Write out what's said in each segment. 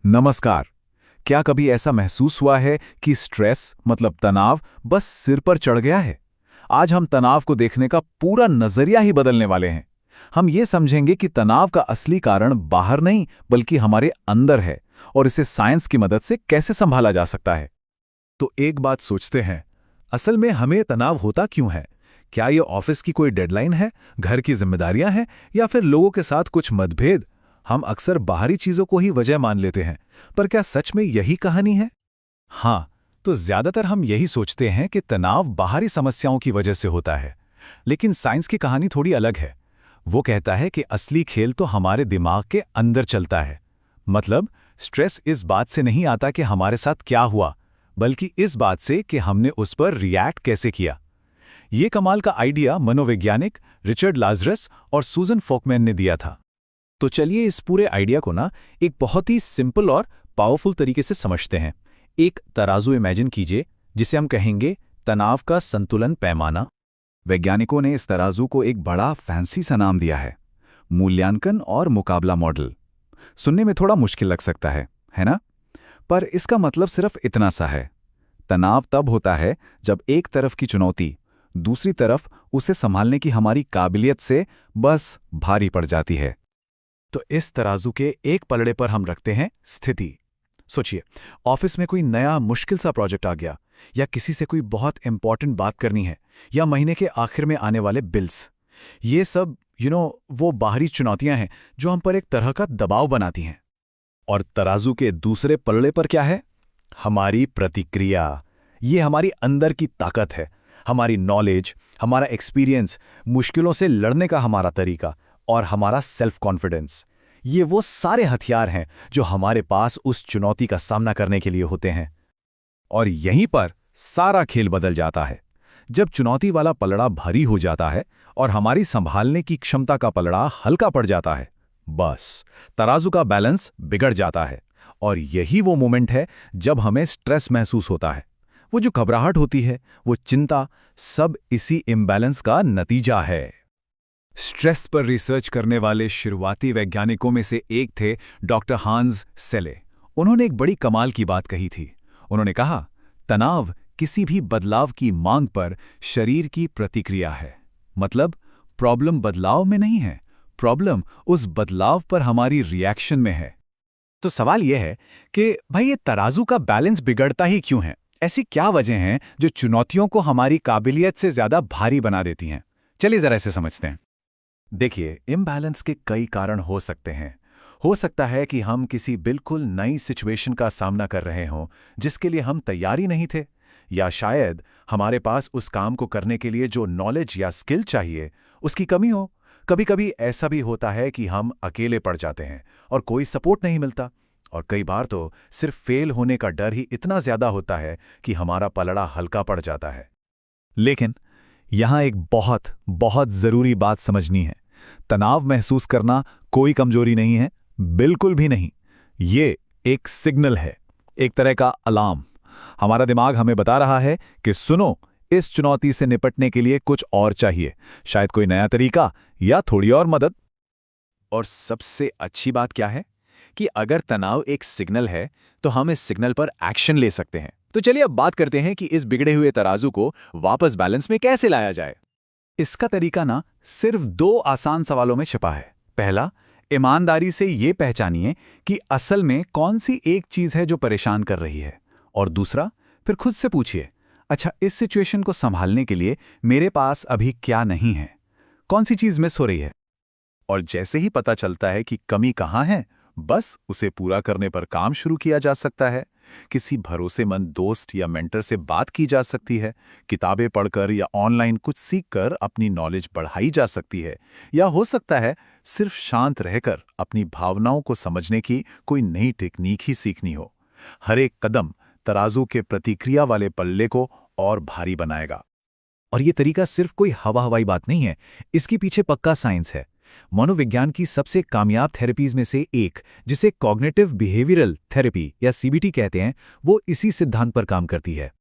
नमस्कार। क्या कभी ऐसा महसूस हुआ है कि स्ट्रेस मतलब तनाव बस सिर पर चढ़ गया है? आज हम तनाव को देखने का पूरा नजरिया ही बदलने वाले हैं। हम ये समझेंगे कि तनाव का असली कारण बाहर नहीं बल्कि हमारे अंदर है और इसे साइंस की मदद से कैसे संभाला जा सकता है। तो एक बात सोचते हैं, असल में हमें तनाव होता क्यों है? क्या ये ऑफिस की कोई डेडलाइन है, घर की जिम्मेदारियां हैं, या फिर लोगों के साथ कुछ मतभेद? हम अक्सर बाहरी चीजों को ही वजह मान लेते हैं, पर क्या सच में यही कहानी है? हाँ, तो ज्यादातर हम यही सोचते हैं कि तनाव बाहरी समस्याओं की वजह से होता है। लेकिन साइंस की कहानी थोड़ी अलग है। वो कहता है कि असली खेल तो हमारे दिमाग के अंदर चलता है। मतलब स्ट्रेस इस बात से नहीं आता कि हमारे साथ क्या हुआ, बल्कि इस बात से कि हमने उस पर रिएक्ट कैसे किया। ये कमाल का आइडिया मनोवैज्ञानिक रिचर्ड लाजरस और सूजन फोकमैन ने दिया था। तो चलिए इस पूरे आइडिया को एक बहुत ही सिंपल और पावरफुल तरीके से समझते हैं। एक तराजू इमेजिन कीजिए, जिसे हम कहेंगे तनाव का संतुलन पैमाना। वैज्ञानिकों ने इस तराजू को एक बड़ा फैंसी सा नाम दिया है, मूल्यांकन और मुकाबला मॉडल। सुनने में थोड़ा मुश्किल लग सकता है ना? पर इसका मतलब सिर्फ इतना सा है। तनाव तब होता है जब एक तरफ की चुनौती दूसरी तरफ उसे संभालने की हमारी काबिलियत से बस भारी पड़ जाती है। तो इस तराजू के एक पलड़े पर हम रखते हैं स्थिति। सोचिए, ऑफिस में कोई नया मुश्किल सा प्रोजेक्ट आ गया, या किसी से कोई बहुत इंपॉर्टेंट बात करनी है, या महीने के आखिर में आने वाले बिल्स। ये सब वो बाहरी चुनौतियां हैं जो हम पर एक तरह का दबाव बनाती हैं। और तराजू के दूसरे पलड़े पर क्या है? हमारी प्रतिक्रिया। ये हमारी अंदर की ताकत है, हमारी नॉलेज, हमारा एक्सपीरियंस, मुश्किलों से लड़ने का हमारा तरीका और हमारा सेल्फ कॉन्फिडेंस। ये वो सारे हथियार हैं जो हमारे पास उस चुनौती का सामना करने के लिए होते हैं। और यहीं पर सारा खेल बदल जाता है। जब चुनौती वाला पलड़ा भारी हो जाता है और हमारी संभालने की क्षमता का पलड़ा हल्का पड़ जाता है, बस तराजू का बैलेंस बिगड़ जाता है। और यही वो मोमेंट है जब हमें स्ट्रेस महसूस होता है। वो जो घबराहट होती है, वो चिंता, सब इसी इम्बैलेंस का नतीजा है। स्ट्रेस पर रिसर्च करने वाले शुरुआती वैज्ञानिकों में से एक थे डॉक्टर हांस सेले। उन्होंने एक बड़ी कमाल की बात कही थी। उन्होंने कहा, तनाव किसी भी बदलाव की मांग पर शरीर की प्रतिक्रिया है। मतलब प्रॉब्लम बदलाव में नहीं है, प्रॉब्लम उस बदलाव पर हमारी रिएक्शन में है। तो सवाल यह है कि भाई, ये तराजू का बैलेंस बिगड़ता ही क्यों है? ऐसी क्या वजह हैं जो चुनौतियों को हमारी काबिलियत से ज्यादा भारी बना देती हैं? चलिए जरा इसे समझते हैं। देखिए, इम्बैलेंस के कई कारण हो सकते हैं। हो सकता है कि हम किसी बिल्कुल नई सिचुएशन का सामना कर रहे हों जिसके लिए हम तैयार ही नहीं थे, या शायद हमारे पास उस काम को करने के लिए जो नॉलेज या स्किल चाहिए उसकी कमी हो। कभी कभी ऐसा भी होता है कि हम अकेले पड़ जाते हैं और कोई सपोर्ट नहीं मिलता। और कई बार तो सिर्फ फेल होने का डर ही इतना ज्यादा होता है कि हमारा पलड़ा हल्का पड़ जाता है। लेकिन यहां एक बहुत बहुत जरूरी बात समझनी है। तनाव महसूस करना कोई कमजोरी नहीं है, बिल्कुल भी नहीं। ये एक सिग्नल है, एक तरह का अलार्म। हमारा दिमाग हमें बता रहा है कि सुनो, इस चुनौती से निपटने के लिए कुछ और चाहिए, शायद कोई नया तरीका या थोड़ी और मदद। और सबसे अच्छी बात क्या है कि अगर तनाव एक सिग्नल है तो हम इस सिग्नल पर एक्शन ले सकते हैं। तो चलिए अब बात करते हैं कि इस बिगड़े हुए तराजू को वापस बैलेंस में कैसे लाया जाए। इसका तरीका सिर्फ दो आसान सवालों में छिपा है। पहला, ईमानदारी से ये पहचानिए कि असल में कौन सी एक चीज है जो परेशान कर रही है। और दूसरा, फिर खुद से पूछिए, अच्छा, इस सिचुएशन को संभालने के लिए मेरे पास अभी क्या नहीं है, कौन सी चीज मिस हो रही है। और जैसे ही पता चलता है कि कमी कहाँ है, बस उसे पूरा करने पर काम शुरू किया जा सकता है। किसी भरोसेमंद दोस्त या मेंटर से बात की जा सकती है, किताबें पढ़कर या ऑनलाइन कुछ सीखकर अपनी नॉलेज बढ़ाई जा सकती है, या हो सकता है सिर्फ शांत रहकर अपनी भावनाओं को समझने की कोई नई टेक्निक ही सीखनी हो। हर एक कदम तराजू के प्रतिक्रिया वाले पल्ले को और भारी बनाएगा। और ये तरीका सिर्फ कोई हवा हवाई बात नहीं है, इसके पीछे पक्का साइंस है। मनोविज्ञान की सबसे कामयाब थेरेपीज में से एक, जिसे कॉग्निटिव बिहेवियरल थेरेपी या सीबीटी कहते हैं, वो इसी सिद्धांत पर काम करती है।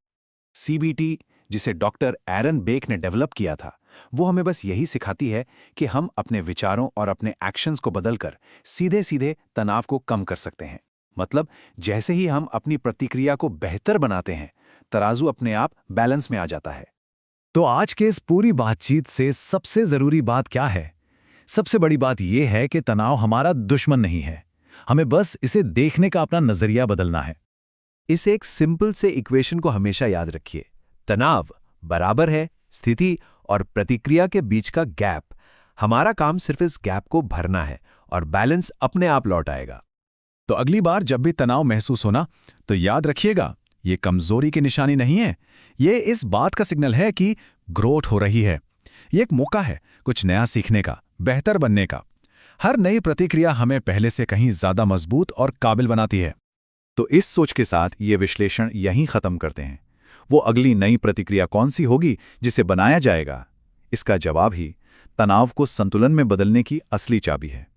सीबीटी, जिसे डॉक्टर एरन बेक ने डेवलप किया था, वो हमें बस यही सिखाती है कि हम अपने विचारों और अपने एक्शंस को बदलकर सीधे सीधे तनाव को कम कर सकते हैं। मतलब जैसे ही हम अपनी प्रतिक्रिया को बेहतर बनाते हैं, तराजू अपने आप बैलेंस में आ जाता है। तो आज के इस पूरी बातचीत से सबसे जरूरी बात क्या है? सबसे बड़ी बात यह है कि तनाव हमारा दुश्मन नहीं है। हमें बस इसे देखने का अपना नजरिया बदलना है। इस एक सिंपल से इक्वेशन को हमेशा याद रखिए। तनाव बराबर है स्थिति और प्रतिक्रिया के बीच का गैप। हमारा काम सिर्फ इस गैप को भरना है और बैलेंस अपने आप लौट आएगा। तो अगली बार जब भी तनाव महसूस होना, तो याद रखिएगा, ये कमजोरी की निशानी नहीं है। ये इस बात का सिग्नल है कि ग्रोथ हो रही है। ये एक मौका है कुछ नया सीखने का, बेहतर बनने का। हर नई प्रतिक्रिया हमें पहले से कहीं ज्यादा मजबूत और काबिल बनाती है। तो इस सोच के साथ ये विश्लेषण यहीं खत्म करते हैं। वो अगली नई प्रतिक्रिया कौन सी होगी जिसे बनाया जाएगा? इसका जवाब ही तनाव को संतुलन में बदलने की असली चाबी है।